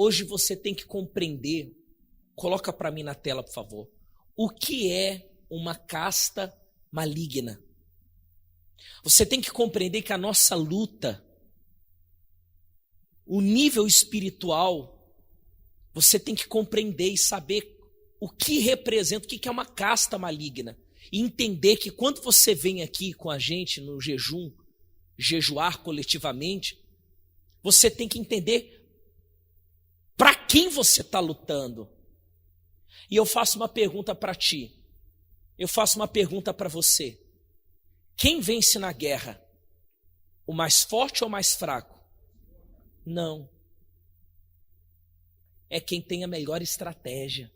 Hoje você tem que compreender, coloca para mim na tela, por favor, o que é uma casta maligna. Você tem que compreender que a nossa luta, o nível espiritual, você tem que compreender e saber o que representa, o que é uma casta maligna. E entender que quando você vem aqui com a gente no jejum, jejuar coletivamente, você tem que entender para quem você está lutando. E eu faço uma pergunta para ti, eu faço uma pergunta para você. Quem vence na guerra? O mais forte ou o mais fraco? Não. É quem tem a melhor estratégia.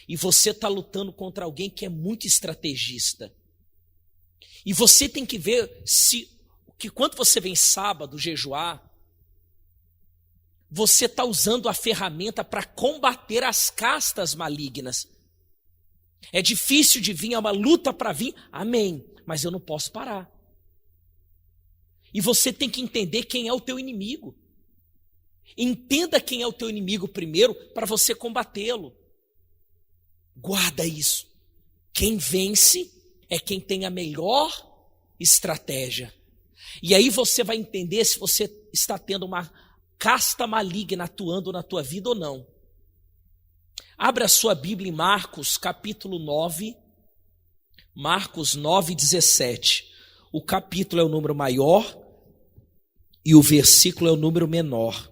E você está lutando contra alguém que é muito estrategista. E você tem que ver que quando você vem sábado jejuar, você está usando a ferramenta para combater as castas malignas. É difícil de vir, é uma luta para vir, amém, mas eu não posso parar. E você tem que entender quem é o teu inimigo. Entenda quem é o teu inimigo primeiro para você combatê-lo. Guarda isso. Quem vence é quem tem a melhor estratégia. E aí você vai entender se você está tendo uma casta maligna atuando na tua vida ou não. Abra a sua Bíblia em Marcos, capítulo 9. Marcos 9, 17. O capítulo é o número maior e o versículo é o número menor.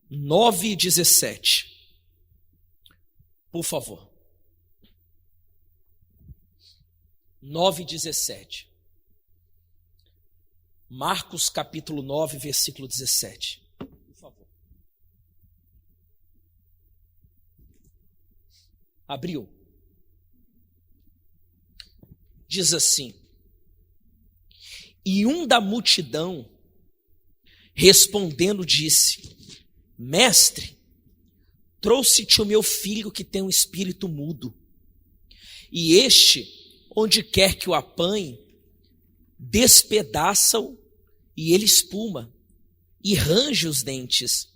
9, 17. Por favor. 9, 17. Marcos capítulo 9, versículo 17. Por favor. Abriu. Diz assim: e um da multidão, respondendo, disse: Mestre, trouxe-te o meu filho que tem um espírito mudo. E este, onde quer que o apanhe, despedaça-o e ele espuma, e range os dentes,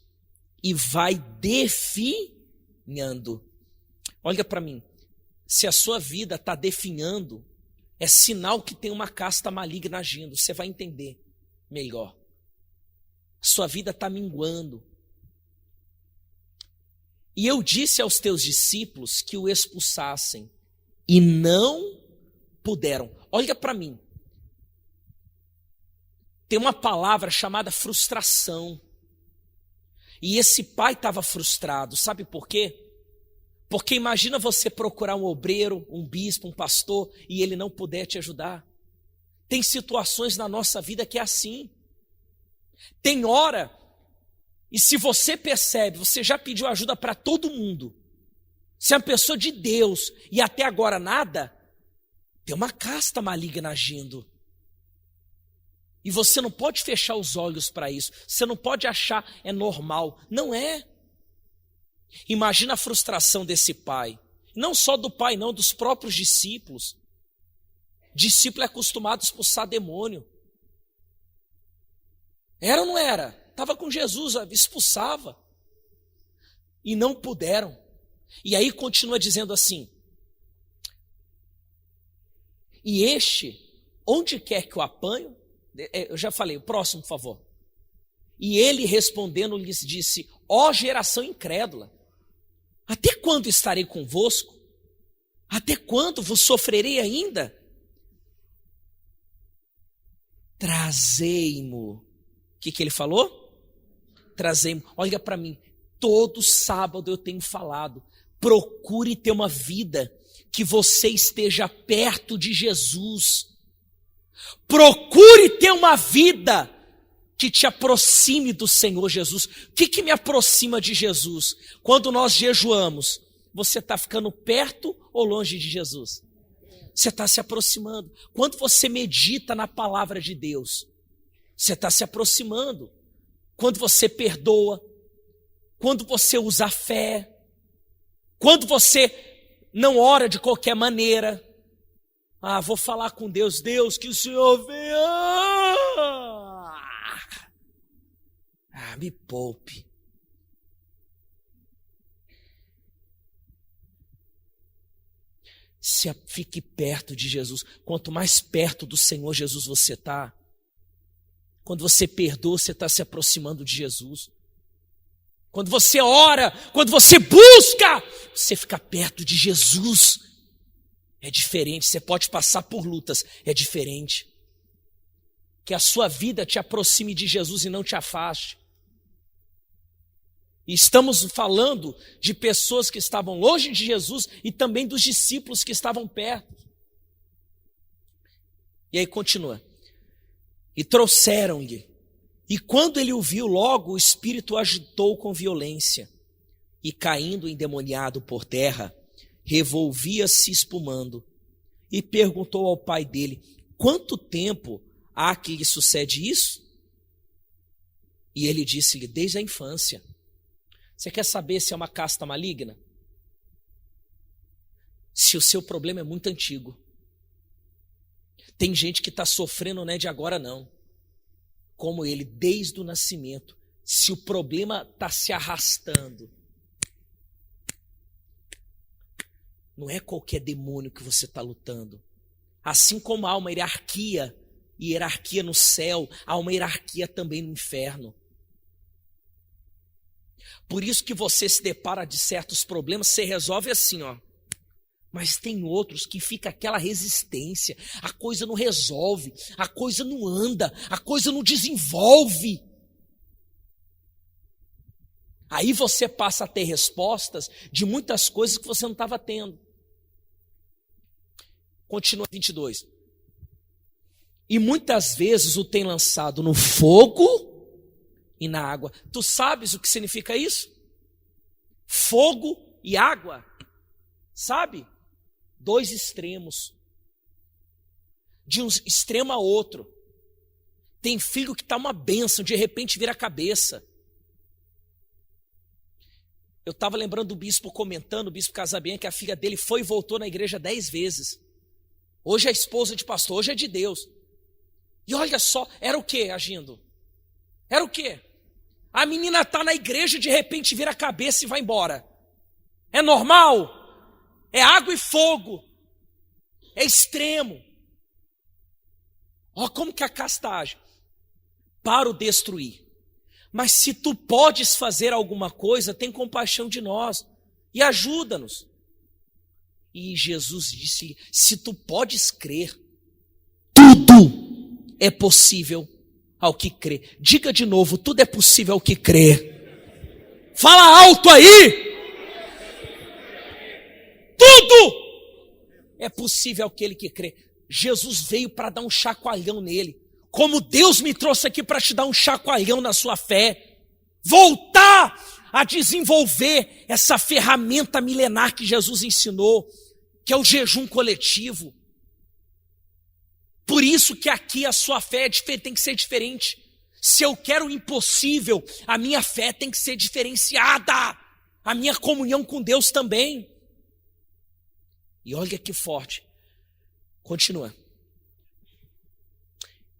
e vai definhando. Olha para mim, se a sua vida está definhando, é sinal que tem uma casta maligna agindo, você vai entender melhor. Sua vida está minguando. E eu disse aos teus discípulos que o expulsassem, e não puderam. Olha para mim. Tem uma palavra chamada frustração. E esse pai estava frustrado. Sabe por quê? Porque imagina você procurar um obreiro, um bispo, um pastor, e ele não puder te ajudar. Tem situações na nossa vida que é assim. Tem hora, e se você percebe, você já pediu ajuda para todo mundo. Se é uma pessoa de Deus e até agora nada, tem uma casta maligna agindo. E você não pode fechar os olhos para isso. Você não pode achar é normal. Não é. Imagina a frustração desse pai. Não só do pai, não, dos próprios discípulos. Discípulo é acostumado a expulsar demônio. Era ou não era? Estava com Jesus, expulsava. E não puderam. E aí continua dizendo assim: e este, onde quer que o apanho, eu já falei, o próximo, por favor. E ele respondendo lhes disse: ó geração incrédula, até quando estarei convosco? Até quando vos sofrerei ainda? Trazei-mo. O que ele falou? Trazei-mo. Olha para mim, todo sábado eu tenho falado, procure ter uma vida que você esteja perto de Jesus. Procure ter uma vida que te aproxime do Senhor Jesus. O que me aproxima de Jesus? Quando nós jejuamos, você está ficando perto ou longe de Jesus? Você está se aproximando. Quando você medita na palavra de Deus, você está se aproximando. Quando você perdoa, quando você usa a fé, quando você não ora de qualquer maneira. Ah, vou falar com Deus. Deus, que o Senhor venha. Me poupe. Fique perto de Jesus. Quanto mais perto do Senhor Jesus você está, quando você perdoa, você está se aproximando de Jesus. Quando você ora, quando você busca, você fica perto de Jesus. É diferente, você pode passar por lutas, é diferente. Que a sua vida te aproxime de Jesus e não te afaste. E estamos falando de pessoas que estavam longe de Jesus e também dos discípulos que estavam perto. E aí continua. E trouxeram-lhe. E quando ele o viu, logo o espírito o agitou com violência. E caindo endemoniado por terra, revolvia-se espumando. E perguntou ao pai dele: quanto tempo há que lhe sucede isso? E ele disse-lhe: desde a infância. Você quer saber se é uma casta maligna? Se o seu problema é muito antigo. Tem gente que está sofrendo, não é de agora não. Como ele, desde o nascimento. Se o problema está se arrastando, não é qualquer demônio que você está lutando. Assim como há uma hierarquia no céu, há uma hierarquia também no inferno. Por isso que você se depara de certos problemas, você resolve assim, ó. Mas tem outros que fica aquela resistência, a coisa não resolve, a coisa não anda, a coisa não desenvolve. Aí você passa a ter respostas de muitas coisas que você não estava tendo. Continua 22. E muitas vezes o tem lançado no fogo e na água. Tu sabes o que significa isso? Fogo e água. Sabe? Dois extremos. De um extremo a outro. Tem filho que está uma bênção, de repente vira a cabeça. Eu estava lembrando do bispo comentando, o bispo Casabian, que a filha dele foi e voltou na igreja 10 vezes. Hoje é esposa de pastor, hoje é de Deus. E olha só, era o que agindo? Era o quê? A menina está na igreja, de repente vira a cabeça e vai embora. É normal? É água e fogo. É extremo. Olha como que a castagem. Para o destruir. Mas se tu podes fazer alguma coisa, tem compaixão de nós. E ajuda-nos. E Jesus disse-lhe: se tu podes crer, tudo é possível ao que crê. Diga de novo: tudo é possível ao que crê. Fala alto aí. Tudo é possível àquele que crê. Jesus veio para dar um chacoalhão nele. Como Deus me trouxe aqui para te dar um chacoalhão na sua fé. Voltar a desenvolver essa ferramenta milenar que Jesus ensinou, que é o jejum coletivo. Por isso que aqui a sua fé tem que ser diferente. Se eu quero o impossível, a minha fé tem que ser diferenciada. A minha comunhão com Deus também. E olha que forte. Continua.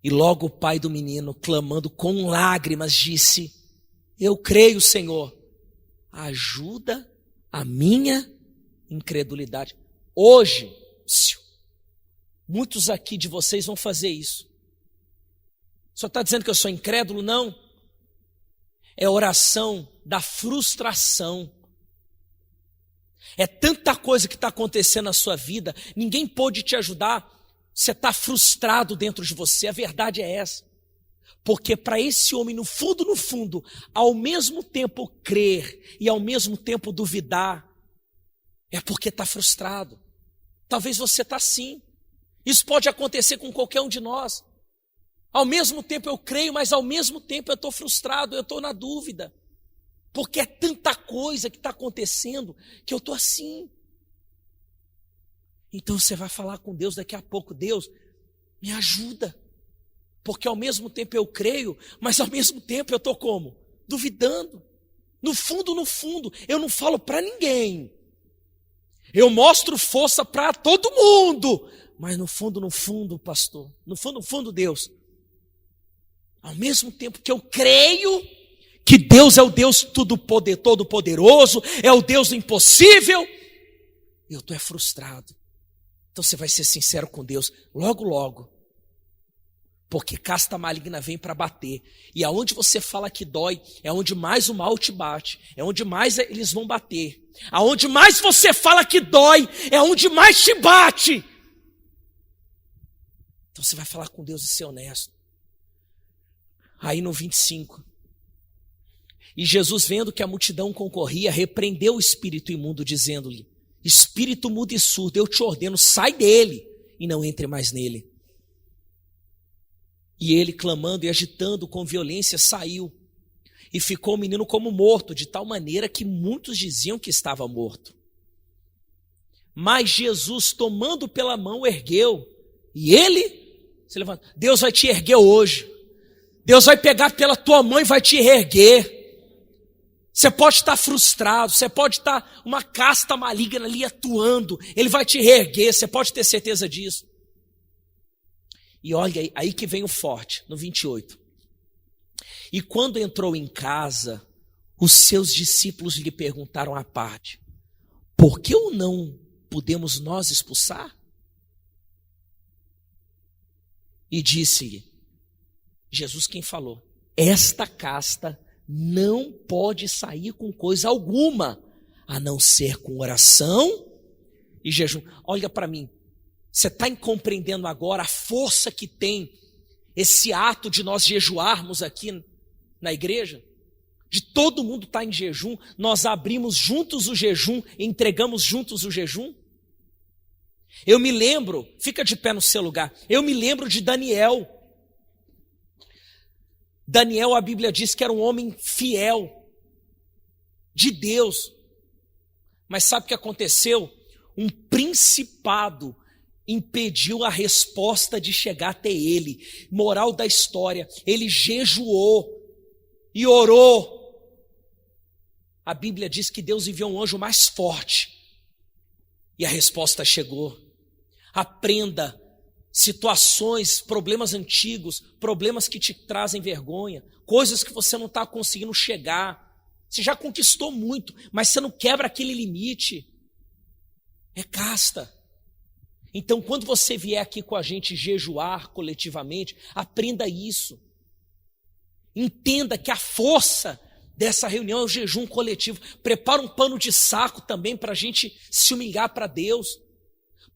E logo o pai do menino, clamando com lágrimas, disse: eu creio, Senhor, ajuda a minha incredulidade. Hoje, muitos aqui de vocês vão fazer isso. Só está dizendo que eu sou incrédulo? Não. É oração da frustração. É tanta coisa que está acontecendo na sua vida, ninguém pôde te ajudar. Você está frustrado dentro de você, a verdade é essa. Porque para esse homem, no fundo, ao mesmo tempo crer e ao mesmo tempo duvidar, é porque está frustrado. Talvez você está assim. Isso pode acontecer com qualquer um de nós. Ao mesmo tempo eu creio, mas ao mesmo tempo eu estou frustrado, eu estou na dúvida. Porque é tanta coisa que está acontecendo que eu estou assim. Então você vai falar com Deus daqui a pouco: Deus, me ajuda. Porque ao mesmo tempo eu creio, mas ao mesmo tempo eu estou como? Duvidando. No fundo, eu não falo para ninguém. Eu mostro força para todo mundo. Mas no fundo, pastor, no fundo, Deus, ao mesmo tempo que eu creio que Deus é o Deus todo-poderoso, é o Deus do impossível, eu estou frustrado. Então você vai ser sincero com Deus, logo, logo. Porque casta maligna vem para bater. E aonde você fala que dói, é onde mais o mal te bate. É onde mais eles vão bater. Aonde mais você fala que dói, é onde mais te bate. Então você vai falar com Deus e ser honesto. Aí no 25. E Jesus, vendo que a multidão concorria, repreendeu o espírito imundo, dizendo-lhe: espírito mudo e surdo, eu te ordeno, sai dele e não entre mais nele. E ele, clamando e agitando com violência, saiu. E ficou o menino como morto, de tal maneira que muitos diziam que estava morto. Mas Jesus, tomando pela mão, ergueu. E ele se levantou. Deus vai te erguer hoje. Deus vai pegar pela tua mão e vai te reerguer. Você pode estar frustrado, você pode estar uma casta maligna ali atuando. Ele vai te reerguer, você pode ter certeza disso. E olha aí que vem o forte, no 28. E quando entrou em casa, os seus discípulos lhe perguntaram à parte: por que o não podemos nós expulsar? E disse-lhe, Jesus quem falou: esta casta não pode sair com coisa alguma, a não ser com oração e jejum. Olha para mim, você está compreendendo agora a força que tem esse ato de nós jejuarmos aqui na igreja? De todo mundo estar em jejum, nós abrimos juntos o jejum, entregamos juntos o jejum. Eu me lembro, fica de pé no seu lugar, eu me lembro de Daniel. Daniel, a Bíblia diz que era um homem fiel, de Deus. Mas sabe o que aconteceu? Um principado impediu a resposta de chegar até ele. Moral da história, ele jejuou e orou. A Bíblia diz que Deus enviou um anjo mais forte e a resposta chegou. Aprenda. Situações, problemas antigos, problemas que te trazem vergonha, coisas que você não está conseguindo chegar. Você já conquistou muito, mas você não quebra aquele limite. É casta. Então, quando você vier aqui com a gente jejuar coletivamente, aprenda isso. Entenda que a força dessa reunião é o jejum coletivo. Prepara um pano de saco também para a gente se humilhar para Deus.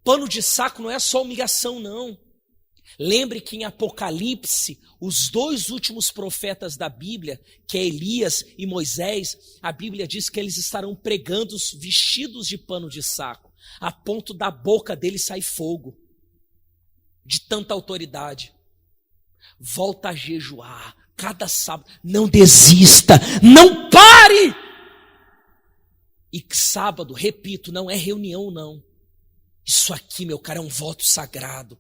Pano de saco não é só humilhação, não. Lembre que em Apocalipse, os dois últimos profetas da Bíblia, que é Elias e Moisés, a Bíblia diz que eles estarão pregando vestidos de pano de saco, a ponto da boca deles sair fogo, de tanta autoridade. Volta a jejuar, cada sábado, não desista, não pare! E sábado, repito, não é reunião, não. Isso aqui, meu cara, é um voto sagrado.